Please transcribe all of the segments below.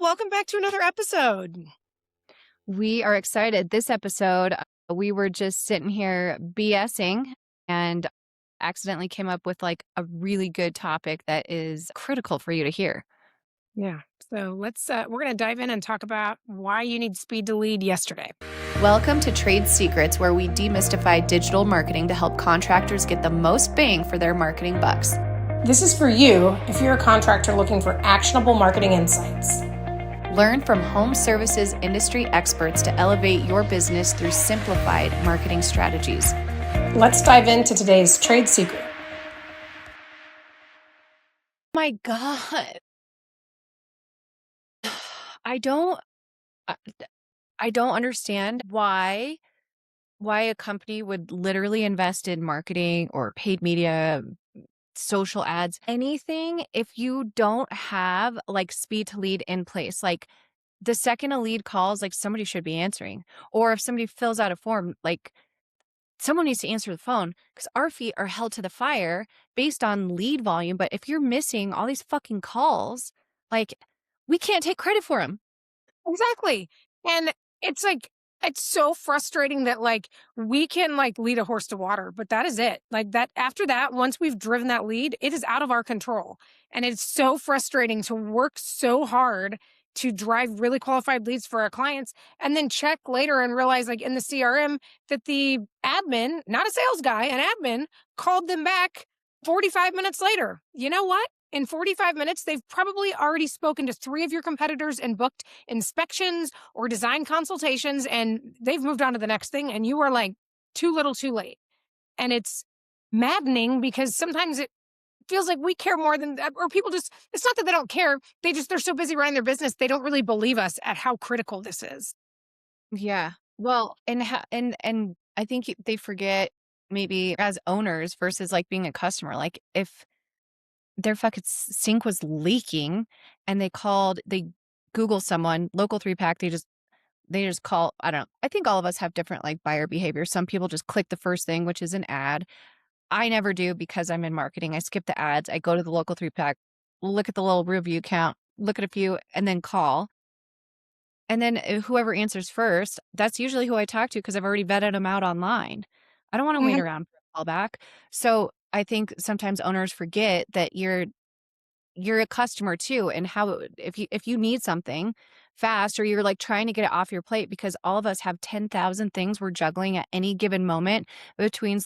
welcome back to another episode. We are excited. This episode, we were just sitting here BSing and accidentally came up with like a really good topic that is critical for you to hear. Yeah. So we're going to dive in and talk about why you need speed to lead yesterday. Welcome to Trade Secrets, where we demystify digital marketing to help contractors get the most bang for their marketing bucks. This is for you if you're a contractor looking for actionable marketing insights. Learn from home services industry experts to elevate your business through simplified marketing strategies. Let's dive into today's trade secret. My God. I don't I I don't understand why a company would literally invest in marketing or paid media, social ads, anything if you don't have like speed to lead in place. Like the second a lead calls, like somebody should be answering. Or if somebody fills out a form, like someone needs to answer the phone because our feet are held to the fire based on lead volume. But if you're missing all these fucking calls, like we can't take credit for them. Exactly. And it's like, it's so frustrating that we can lead a horse to water, but that is it. Like that after that, once we've driven that lead, it is out of our control. And it's so frustrating to work so hard to drive really qualified leads for our clients and then check later and realize in the CRM that the admin, not a sales guy, an admin called them back 45 minutes later. You know what? In 45 minutes, they've probably already spoken to 3 of your competitors and booked inspections or design consultations, and they've moved on to the next thing, and you are too little too late. And it's maddening because sometimes it feels like we care more than that, or people just, it's not that they don't care. They're so busy running their business. They don't really believe us at how critical this is. Yeah. Well, and I think they forget maybe as owners versus like being a customer. Like if their fucking sink was leaking and they Google someone, local 3-pack, they just call, I don't know. I think all of us have different like buyer behavior. Some people just click the first thing, which is an ad. I never do because I'm in marketing. I skip the ads. I go to the local 3-pack, look at the little review count, look at a few, and then call. And then whoever answers first, that's usually who I talk to because I've already vetted them out online. I don't want to wait Mhm. around for a callback. So I think sometimes owners forget that you're a customer too, and how if you need something fast or you're like trying to get it off your plate, because all of us have 10,000 things we're juggling at any given moment between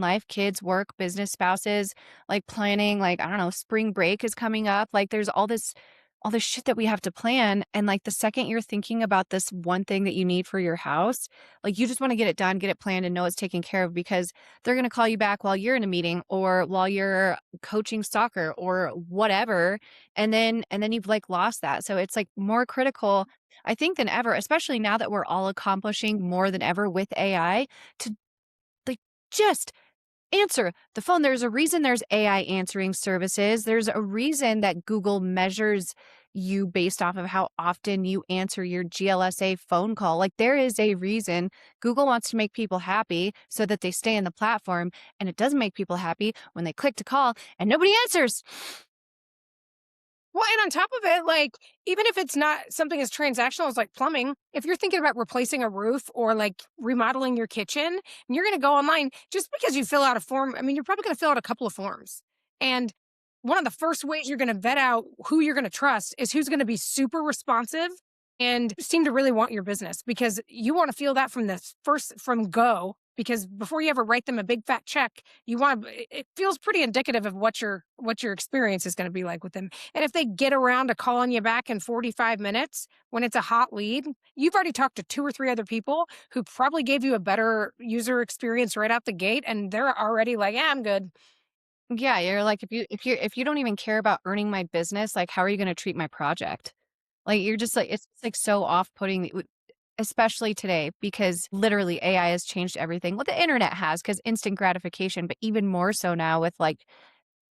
life, kids, work, business, spouses, like planning, like I don't know, spring break is coming up, like there's all this shit that we have to plan. And like the second you're thinking about this one thing that you need for your house, like you just want to get it done, get it planned, and know it's taken care of because they're going to call you back while you're in a meeting or while you're coaching soccer or whatever. And then you've like lost that. So it's like more critical, I think, than ever, especially now that we're all accomplishing more than ever with AI, to like just answer the phone. There's a reason there's AI answering services. There's a reason that Google measures you based off of how often you answer your GLSA phone call. Like there is a reason Google wants to make people happy so that they stay in the platform. And it doesn't make people happy when they click to call and nobody answers. Well, and on top of it, even if it's not something as transactional as plumbing, if you're thinking about replacing a roof or remodeling your kitchen, and you're going to go online, just because you fill out a form, I mean, you're probably going to fill out a couple of forms. And one of the first ways you're going to vet out who you're going to trust is who's going to be super responsive and seem to really want your business, because you want to feel that from go. Because before you ever write them a big fat check, it feels pretty indicative of what your experience is going to be like with them. And if they get around to calling you back in 45 minutes when it's a hot lead, you've already talked to 2 or 3 other people who probably gave you a better user experience right out the gate, and they're already like, "Yeah, I'm good." Yeah, you're like, if you don't even care about earning my business, like how are you going to treat my project? Like you're just like, it's just, like so off-putting, especially today, because literally AI has changed everything. Well, the internet has, because instant gratification, but even more so now with like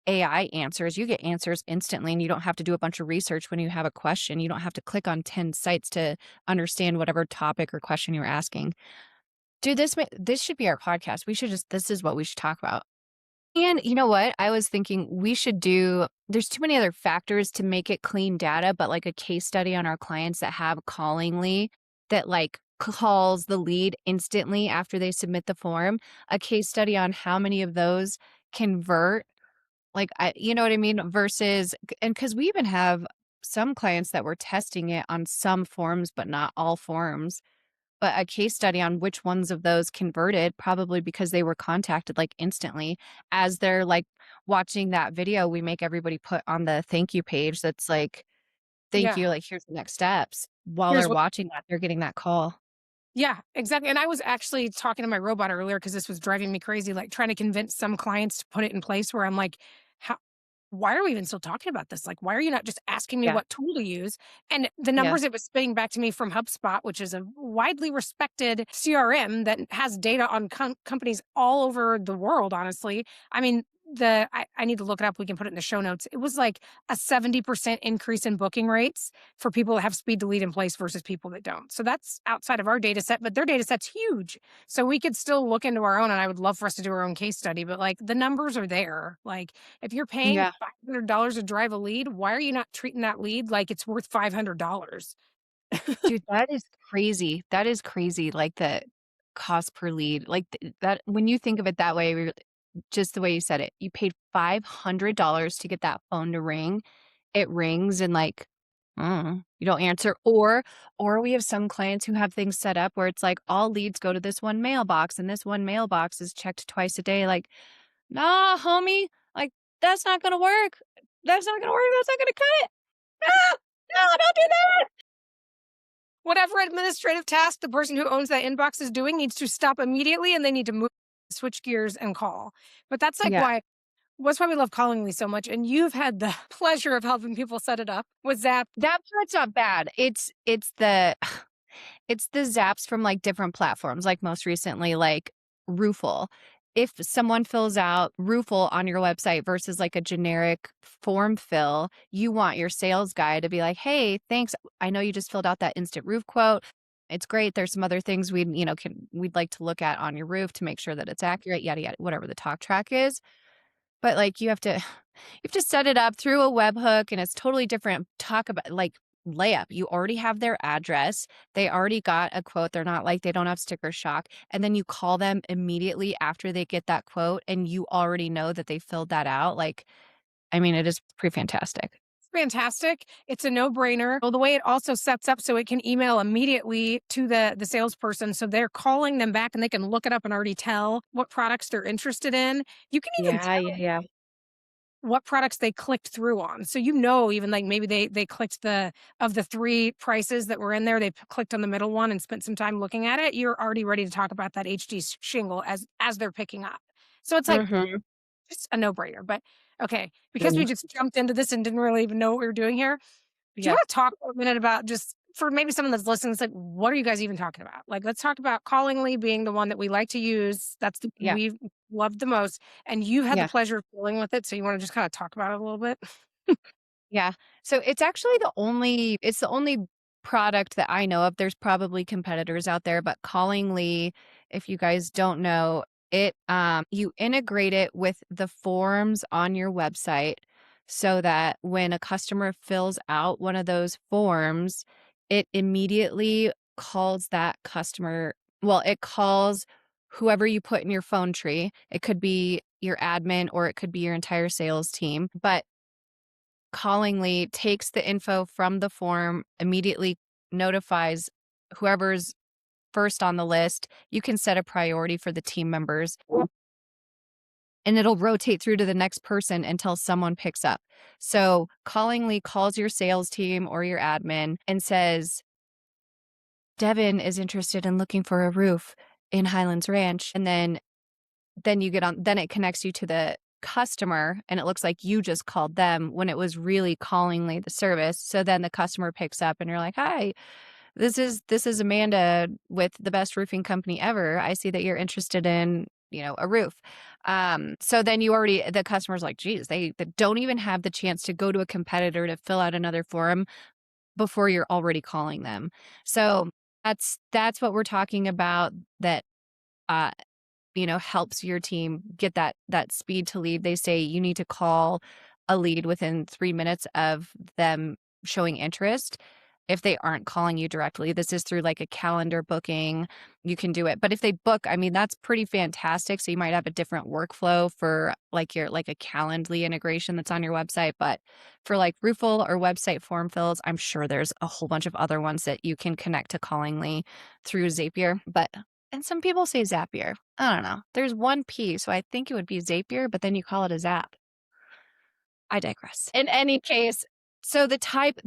AI answers. You get answers instantly and you don't have to do a bunch of research when you have a question. You don't have to click on 10 sites to understand whatever topic or question you're asking. Dude, this should be our podcast. This is what we should talk about. And you know what? I was thinking we should do there's too many other factors to make it clean data, but like a case study on our clients that have Callingly that like calls the lead instantly after they submit the form, a case study on how many of those convert, like you know what I mean? Versus and because we even have some clients that were testing it on some forms, but not all forms, but a case study on which ones of those converted, probably because they were contacted, like, instantly. As they're, like, watching that video, we make everybody put on the thank you page that's like, "Thank Yeah. you, like, here's the next steps." While Here's they're what watching that, they're getting that call. Yeah, exactly, and I was actually talking to my robot earlier because this was driving me crazy, like, trying to convince some clients to put it in place where I'm like, "How why are we even still talking about this? Like, why are you not just asking me Yeah. what tool to use?" And the Yeah. numbers it was spitting back to me from HubSpot, which is a widely respected CRM that has data on companies all over the world, honestly. I mean, I need to look it up, we can put it in the show notes. It was like a 70% increase in booking rates for people that have speed to lead in place versus people that don't. So that's outside of our data set, but their data set's huge. So we could still look into our own, and I would love for us to do our own case study, but like the numbers are there. Like if you're paying Yeah. $500 to drive a lead, why are you not treating that lead like it's worth $500? Dude, that is crazy. That is crazy, like, the cost per lead. Like, that when you think of it that way, just the way you said it, you paid $500 to get that phone to ring. It rings and, like, you don't answer, or we have some clients who have things set up where it's like, all leads go to this one mailbox, and this one mailbox is checked twice a day, like, "Nah, homie, like, that's not gonna work. That's not gonna work, that's not gonna cut it. No, no, don't do that." Whatever administrative task the person who owns that inbox is doing needs to stop immediately and they need to move, switch gears and call. But Yeah. that's why we love Callingly so much. And you've had the pleasure of helping people set it up with Zap. That part's not bad. It's the it's the zaps from, like, different platforms, like, most recently, like, Roofle. If someone fills out Roofle on your website versus, like, a generic form fill, you want your sales guy to be like, "Hey, thanks. I know you just filled out that instant roof quote. It's great. There's some other things we'd like to look at on your roof to make sure that it's accurate, yada, yada," whatever the talk track is. But, like, you have to set it up through a webhook, and it's totally different. Talk about, like, layup. You already have their address. They already got a quote. They're not like they don't have sticker shock. And then you call them immediately after they get that quote, and you already know that they filled that out. Like, I mean, it is pretty fantastic. Fantastic. It's a no-brainer. Well, the way it also sets up so it can email immediately to the salesperson, so they're calling them back and they can look it up and already tell what products they're interested in. You can even Yeah, yeah, yeah. what products they clicked through on. So you know, even like maybe they clicked the of the 3 prices that were in there, they clicked on the middle one and spent some time looking at it, you're already ready to talk about that HD shingle as they're picking up. So it's like Mhm. it's a no-brainer, but okay, because we Yeah. just jumped into this and didn't really even know what we were doing here, do you Yeah. wanna talk for a minute about just for maybe someone that's listening, it's like, what are you guys even talking about? Like, let's talk about Callingly being the one that we like to use. That's the Yeah. we've loved the most, and you've had the Yeah. pleasure of dealing with it, so you wanna just kinda talk about it a little bit? Yeah. So it's actually the only product that I know of. There's probably competitors out there, but Callingly, if you guys don't know, you integrate it with the forms on your website so that when a customer fills out one of those forms, it immediately calls that customer. Well, it calls whoever you put in your phone tree. It could be your admin or it could be your entire sales team, but Callingly takes the info from the form, immediately notifies whoever's first on the list. You can set a priority for the team members, and it'll rotate through to the next person until someone picks up. So, Callingly calls your sales team or your admin and says, "Devon is interested in looking for a roof in Highlands Ranch." And then you get on then it connects you to the customer, and it looks like you just called them when it was really Callingly the service. So then the customer picks up and you're like, "Hi, this is Amanda with the best roofing company ever. I see that you're interested in, a roof." So then the customer's like, "Geez, they don't even have the chance to go to a competitor to fill out another form before you're already calling them." So that's what we're talking about, that uh helps your team get that speed to lead. They say you need to call a lead within 3 minutes of them showing interest. If they aren't calling you directly, this is through like a calendar booking, you can do it. But if they book, I mean, that's pretty fantastic. So you might have a different workflow for like your like a Calendly integration that's on your website. But for like Roofle or website form fills, I'm sure there's a whole bunch of other ones that you can connect to Callingly through Zapier. But and some people say Zapier. I don't know. There's one P, so I think it would be Zapier, but then you call it a Zap. I digress. In any case, so the type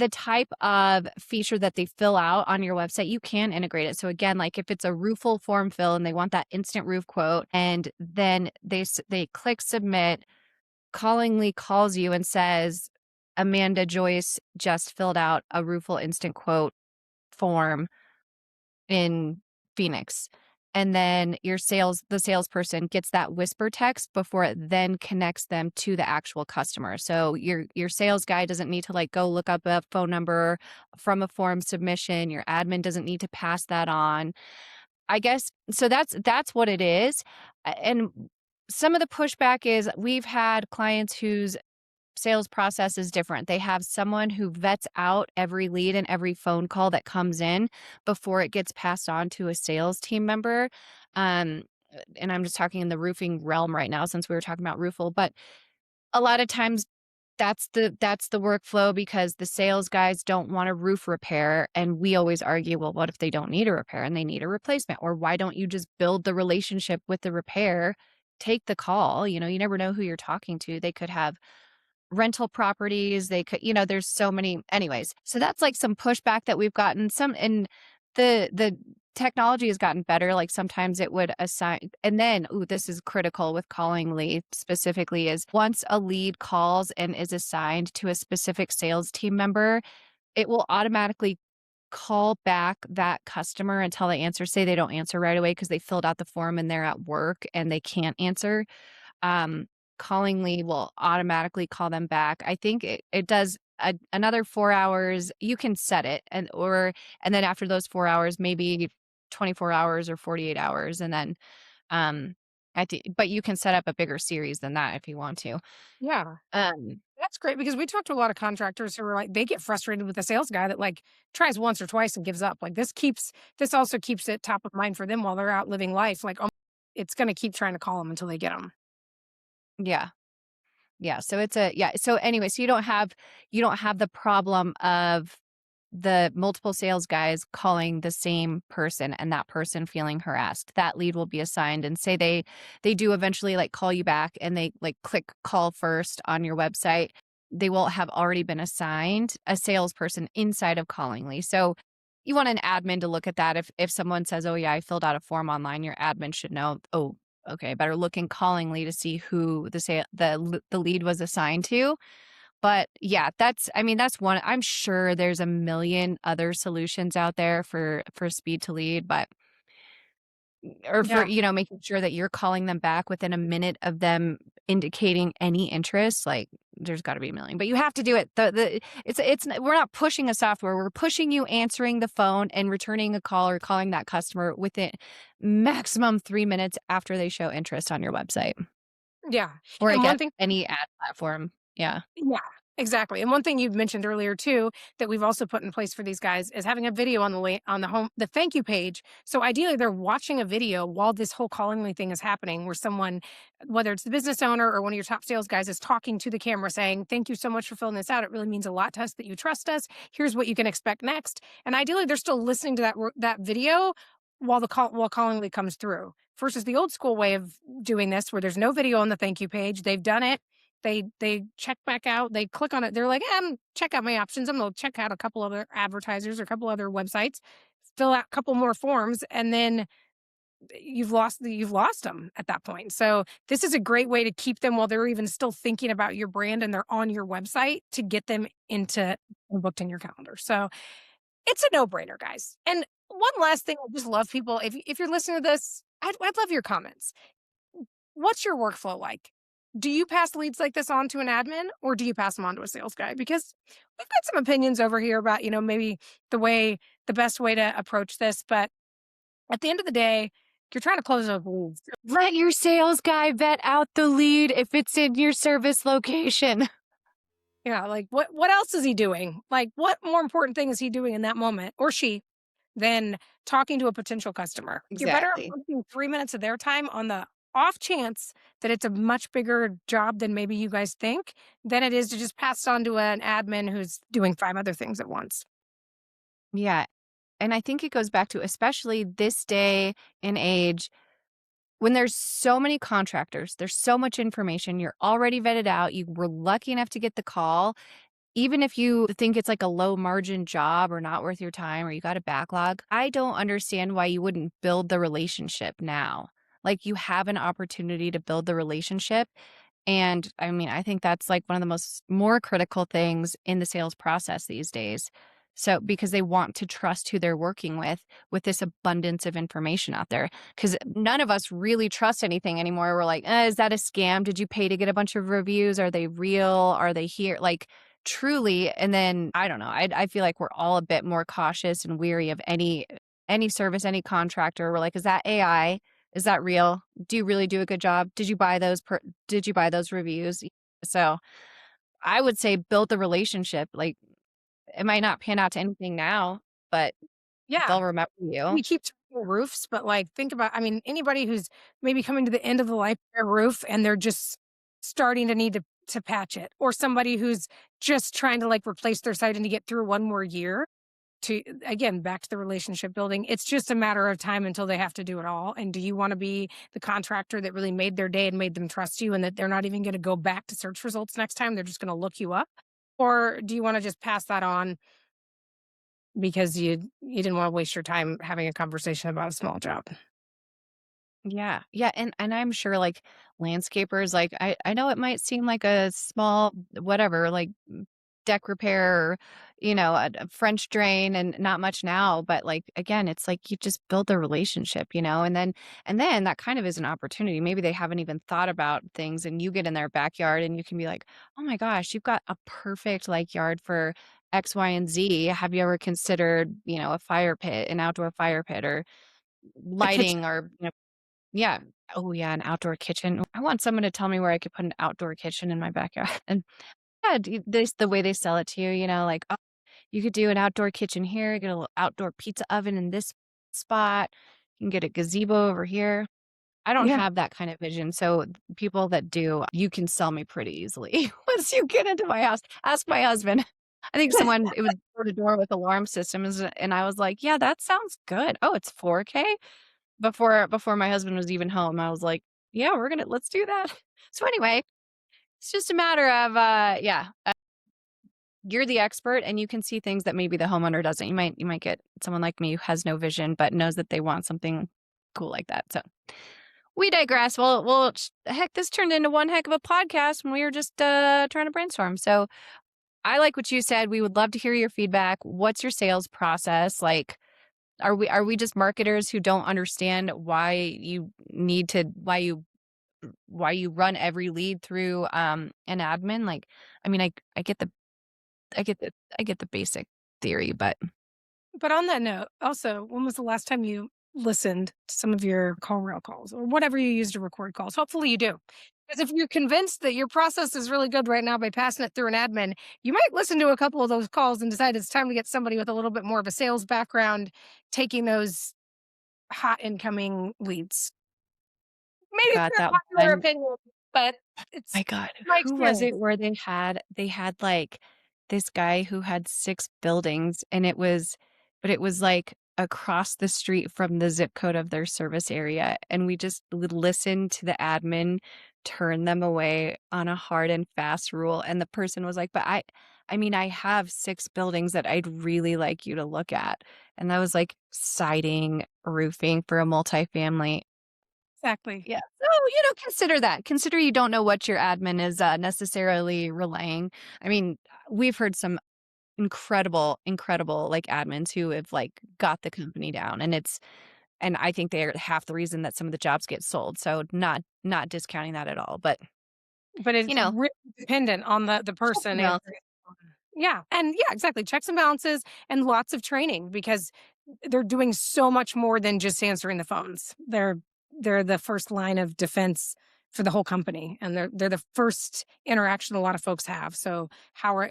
of feature that they fill out on your website, you can integrate it. So again, like if it's a roofle form fill and they want that instant roof quote, and then they click submit, Callingly calls you and says, Amanda Joyce just filled out a roofle instant quote form in Phoenix. And then the salesperson gets that whisper text before it then connects them to the actual customer. So your sales guy doesn't need to like go look up a phone number from a form submission. Your admin doesn't need to pass that on. I guess so that's what it is. And some of the pushback is we've had clients whose sales process is different. They have someone who vets out every lead and every phone call that comes in before it gets passed on to a sales team member. Um, and I'm just talking in the roofing realm right now since we were talking about Roofle, but a lot of times that's the workflow because the sales guys don't want a roof repair, and we always argue, well, what if they don't need a repair and they need a replacement? Or why don't you just build the relationship with the repair? Take the call. You never know who you're talking to. They could have rental properties, they could, there's so many anyways. So that's like some pushback that we've gotten some, and the technology has gotten better. Like sometimes it would assign, and then this is critical with Callingly specifically, is once a lead calls and is assigned to a specific sales team member, it will automatically call back that customer until they answer. Say they don't answer right away because they filled out the form and they're at work and they can't answer. um, Callingly will automatically call them back. I think it does another 4 hours. You can set it, and then after those 4 hours, maybe 24 hours or 48 hours, and then um, but you can set up a bigger series than that if you want to. Yeah. Um, That's great because we talked to a lot of contractors who are like, they get frustrated with the sales guy that like tries once or twice and gives up. Like this also keeps it top of mind for them while they're out living life. Like, it's going to keep trying to call them until they get them. yeah. Yeah, so it's a yeah, so anyway, so you don't have the problem of the multiple sales guys calling the same person and that person feeling harassed. That lead will be assigned, and say they do eventually like call you back and they like click call first on your website. They will have already been assigned a salesperson inside of Callingly. So you want an admin to look at that. If someone says, "Oh yeah, I filled out a form online," your admin should know, "Oh, okay, better look in Callingly to see who the lead was assigned to." But yeah, that's one. I'm sure there's a million other solutions out there for speed to lead, but or for, Yeah. making sure that you're calling them back within a minute of them indicating any interest. Like there's got to be a million, but you have to do it. It's we're not pushing a software. We're pushing you answering the phone and returning a call or calling that customer within maximum 3 minutes after they show interest on your website Yeah. or I And guess one thing any ad platform. Yeah. Yeah, exactly. And one thing you mentioned earlier too that we've also put in place for these guys is having a video on the thank you page. So ideally they're watching a video while this whole Callingly thing is happening where someone, whether it's the business owner or one of your top sales guys, is talking to the camera saying, "Thank you so much for filling this out. It really means a lot to us that you trust us. Here's what you can expect next." And ideally they're still listening to that video while Callingly comes through. Versus the old school way of doing this where there's no video on the thank you page. They've done it, they check back out, they click on it, they're like, check out my options. I'm gonna check out a couple other advertisers or a couple other websites, fill out a couple more forms, and then you've lost them at that point. So this is a great way to keep them while they're even still thinking about your brand and they're on your website to get them into booked in your calendar. So it's a no-brainer, guys. And one last thing, I just love people. If you're listening to this, I'd love your comments. What's your workflow like? Do you pass leads like this on to an admin or do you pass them on to a sales guy? Because we've got some opinions over here about, maybe the best way to approach this. But at the end of the day, You're trying to close those leads. Let your sales guy vet out the lead if it's in your service location. Yeah, like what else is he doing? Like what more important thing is he doing in that moment or she than talking to a potential customer? You're better off Exactly. wasting 3 minutes of their time on the off chance that it's a much bigger job than maybe you guys think than it is to just pass it on to an admin who's doing 5 other things at once. Yeah. And I think it goes back to especially this day and age when there's so many contractors, there's so much information, you're already vetted out, you were lucky enough to get the call. Even if you think it's like a low margin job or not worth your time or you got a backlog, I don't understand why you wouldn't build the relationship now. Like you have an opportunity to build the relationship. And I mean, I think that's like one of the more critical things in the sales process these days. So, because they want to trust who they're working with this abundance of information out there. Because none of us really trust anything anymore. We're like, is that a scam? Did you pay to get a bunch of reviews? Are they real? Are they here? Like, truly. And then I don't know. I feel like we're all a bit more cautious and weary of any service, any contractor. We're like, is that AI? Is that real? Do you really do a good job? Did you buy those reviews? So, I would say build the relationship, like, it might not pan out to anything now, but Yeah. they'll remember you. We keep talking roofs, but, like, think about I mean, anybody who's maybe coming to the end of the life of their roof and they're just starting to need to patch it, or somebody who's just trying to, like, replace their site and to get through one more year to again, back to the relationship building. It's just a matter of time until they have to do it all, and do you wanna be the contractor that really made their day and made them trust you and that they're not even gonna go back to search results next time, they're just gonna look you up? Or do you wanna just pass that on because you didn't wanna waste your time having a conversation about a small job. Yeah. Yeah, and I'm sure, like, landscapers, like, I know it might seem like a small whatever, like, deck repair or, a French drain and not much now, but, like, again, it's like you just build a relationship, and then that kind of is an opportunity. Maybe they haven't even thought about things, and you get in their backyard, and you can be like, "Oh my gosh, you've got a perfect, like, yard for X, Y, and Z. Have you ever considered, a fire pit, an outdoor fire pit, or A kitchen. lighting or" yeah. Oh, yeah, an outdoor kitchen. I want someone to tell me where I could put an outdoor kitchen in my backyard. And yeah, the way they sell it to you, like, "Oh, you could do an outdoor kitchen here, get a little outdoor pizza oven in this spot. You can get a gazebo over here." I don't Yeah. have that kind of vision, so people that do, you can sell me pretty easily once you get into my house. Ask my husband. I think it was door to door with alarm systems, and I was like, "Yeah, that sounds good. Oh, it's 4K?" Before my husband was even home, I was like, "Yeah, let's do that." So anyway, it's just a matter of, you're the expert and you can see things that maybe the homeowner doesn't. You might get someone like me who has no vision, but knows that they want something cool like that. So we digress. Heck, this turned into one heck of a podcast when we were just trying to brainstorm. So I like what you said. We would love to hear your feedback. What's your sales process like? Are we just marketers who don't understand why you run every lead through an admin? Like, I mean, I get the I get the I get the basic theory, but But on that note, also, when was the last time you listened to some of your call rail calls or whatever you use to record calls? Hopefully you do. Because if you're convinced that your process is really good right now by passing it through an admin, you might listen to a couple of those calls and decide it's time to get somebody with a little bit more of a sales background taking those hot incoming leads. Maybe it's got an that unpopular one. opinion, but it's My god, my who was experience. it where they had, like, this guy who had 6 buildings, and it was, like, across the street from the zip code of their service area, and we just would listen to the admin turn them away on a hard and fast rule, and the person was like, "But I mean, I have 6 buildings that I'd really like you to look at," and that was, like, siding, roofing for a multifamily. Exactly. Yeah. So, consider that. Consider you don't know what your admin is, necessarily relaying. I mean, we've heard some incredible, incredible, like, admins who have, like, got the company down, and I think they're half the reason that some of the jobs get sold, so not discounting that at all, but, But you it's know, really dependent on the checks person and answering balances. the phone. Yeah, and yeah, exactly, checks and balances and lots of training because they're doing so much more than just answering the phones. They're the first line of defense for the whole company, and they're the first interaction a lot of folks have. So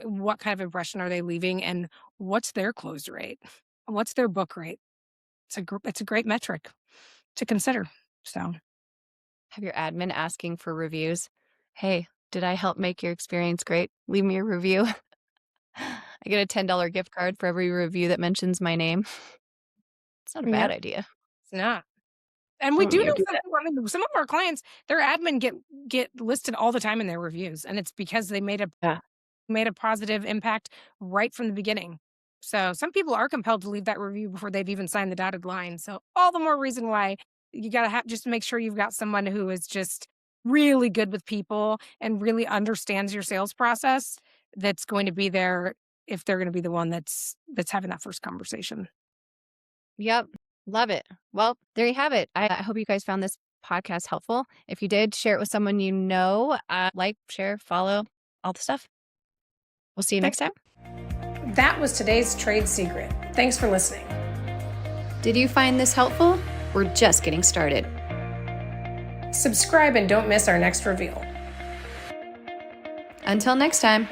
what kind of impression are they leaving, and what's their close rate? What's their book rate? It's a great metric to consider. So Have your admin asking for reviews. Hey, did I help make your experience great? Leave me a review. I get a $10 gift card for every review that mentions my name. It's not a yeah, bad idea. it's not. And we I do want you to know do some that. people, I mean, some of our clients, their admin get listed all the time in their reviews, and it's because they Yeah. made a positive impact right from the beginning. So some people are compelled to leave that review before they've even signed the dotted line. So all the more reason why you got to have just make sure you've got someone who is just really good with people and really understands your sales process, that's going to be there if they're going to be the one that's having that first conversation. Yep. Love it. Well, there you have it. I hope you guys found this podcast helpful. If you did, share it with someone you know. Like, share, follow, all the stuff. We'll see you next time. That was today's trade secret. Thanks for listening. Did you find this helpful? We're just getting started. Subscribe and don't miss our next reveal. Until next time.